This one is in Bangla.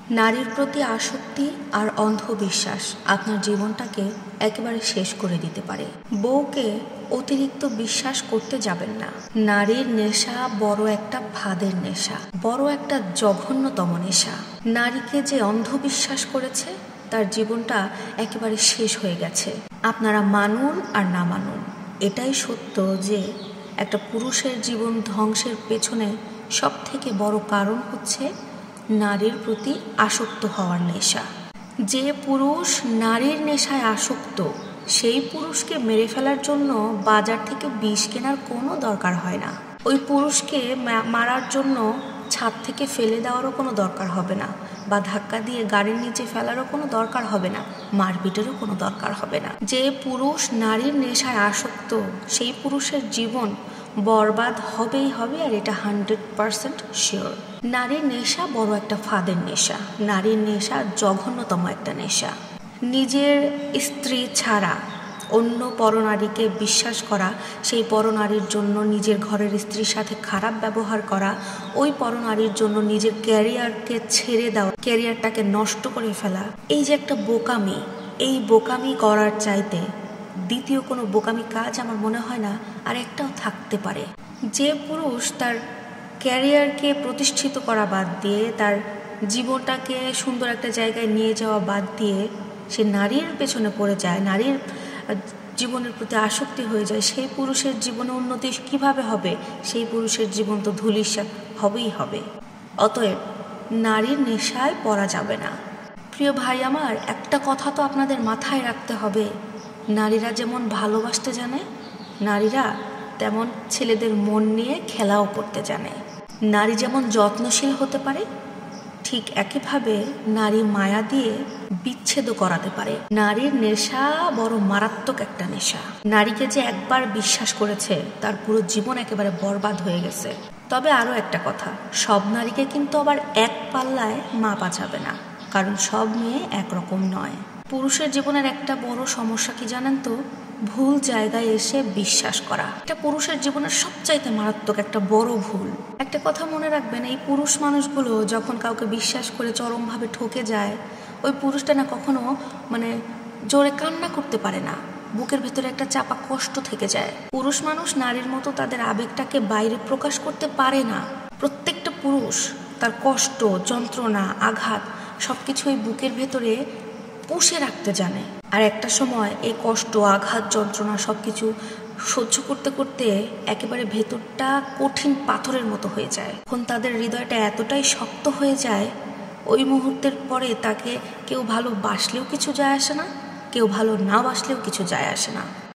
নারীর প্রতি আসক্তি আর অন্ধবিশ্বাস আপনার জীবনটাকে একেবারে শেষ করে দিতে পারে। বউকে অতিরিক্ত বিশ্বাস করতে যাবেন না। নারীর নেশা বড় একটা ফাঁদের নেশা, বড় একটা জঘন্যতম নেশা। নারীকে যে অন্ধবিশ্বাস করেছে তার জীবনটা একেবারে শেষ হয়ে গেছে। আপনারা মানুন আর না মানুন, এটাই সত্য যে একটা পুরুষের জীবন ধ্বংসের পেছনে সব থেকে বড় কারণ হচ্ছে নারীর প্রতি আসক্ত হওয়ার নেশা। যে পুরুষ নারীর নেশায় আসক্ত সেই পুরুষকে মেরে ফেলার জন্য বাজার থেকে বিষ কেনার কোনো দরকার হয় না। ওই পুরুষকে মারার জন্য ছাদ থেকে ফেলে দেওয়ারও কোনো দরকার হবে না, বা ধাক্কা দিয়ে গাড়ির নিচে ফেলারও কোনো দরকার হবে না, মারপিটেরও কোনো দরকার হবে না। যে পুরুষ নারীর নেশায় আসক্ত সেই পুরুষের জীবন বরবাদ হবেই হবে, আর এটা 100% শিওর। নারীর নেশা বড় একটা ফাঁদের নেশা। নারীর নেশা জঘন্যতম একটা নেশা। নিজের স্ত্রী ছাড়া অন্য পরনারীকে বিশ্বাস করা, সেই পরনারীর জন্য নিজের ঘরের স্ত্রীর সাথে খারাপ ব্যবহার করা, ওই পরনারীর জন্য নিজের ক্যারিয়ারকে ছেড়ে দেওয়া, ক্যারিয়ারটাকে নষ্ট করে ফেলা, এই যে একটা বোকামি, এই বোকামি করার চাইতে দ্বিতীয় কোনো বোকামি কাজ আমার মনে হয় না আর একটাও থাকতে পারে। যে পুরুষ তার ক্যারিয়ারকে প্রতিষ্ঠিত করা বাদ দিয়ে, তার জীবনটাকে সুন্দর একটা জায়গায় নিয়ে যাওয়া বাদ দিয়ে সে নারীর পেছনে পড়ে যায়, নারীর জীবনের প্রতি আসক্তি হয়ে যায়, সেই পুরুষের জীবনে উন্নতি কিভাবে হবে? সেই পুরুষের জীবন তো ধূলিসাৎ হবেই হবে। অতএব নারীর নেশায় পড়া যাবে না। প্রিয় ভাই আমার, একটা কথা তো আপনাদের মাথায় রাখতে হবে, নারীরা যেমন ভালোবাসতে জানে, নারীরা তেমন ছেলেদের মন নিয়ে খেলাও করতে জানে। নারী যেমন যত্নশীল হতে পারে, ঠিক একইভাবে নারী মায়া দিয়ে বিচ্ছেদও করাতে পারে। নারীর নেশা বড় মারাত্মক একটা নেশা। নারীকে যে একবার বিশ্বাস করেছে তার পুরো জীবন একেবারে বরবাদ হয়ে গেছে। তবে আরও একটা কথা, সব নারীকে কিন্তু আবার এক পাল্লায় মাপা যাবে না, কারণ সব মেয়ে একরকম নয়। পুরুষের জীবনের একটা বড় সমস্যা কি জানেন তো? ভুল জায়গায় এসে বিশ্বাস করা। এটা পুরুষের জীবনের সবচাইতে মারাত্মক একটা বড় ভুল। একটা কথা মনে রাখবেন, এই পুরুষ মানুষগুলো যখন কাউকে বিশ্বাস করে চরমভাবে ঠকে যায়, ওই পুরুষটা না কখনো জোরে কান্না করতে পারে না, বুকের ভেতরে একটা চাপা কষ্ট থেকে যায়। পুরুষ মানুষ নারীর মতো তাদের আবেগটাকে বাইরে প্রকাশ করতে পারে না। প্রত্যেকটা পুরুষ তার কষ্ট, যন্ত্রণা, আঘাত সবকিছু ওই বুকের ভেতরে পুষে রাখতে জানে। আর একটা সময় এই কষ্ট, আঘাত, যন্ত্রণা সবকিছু সহ্য করতে করতে একেবারে ভেতরটা কঠিন পাথরের মতো হয়ে যায়। এখন তাদের হৃদয়টা এতটাই শক্ত হয়ে যায়, ওই মুহূর্তের পরে তাকে কেউ ভালোবাসলেও কিছু যায় আসে না, কেউ ভালো না বাসলেও কিছু যায় আসে না।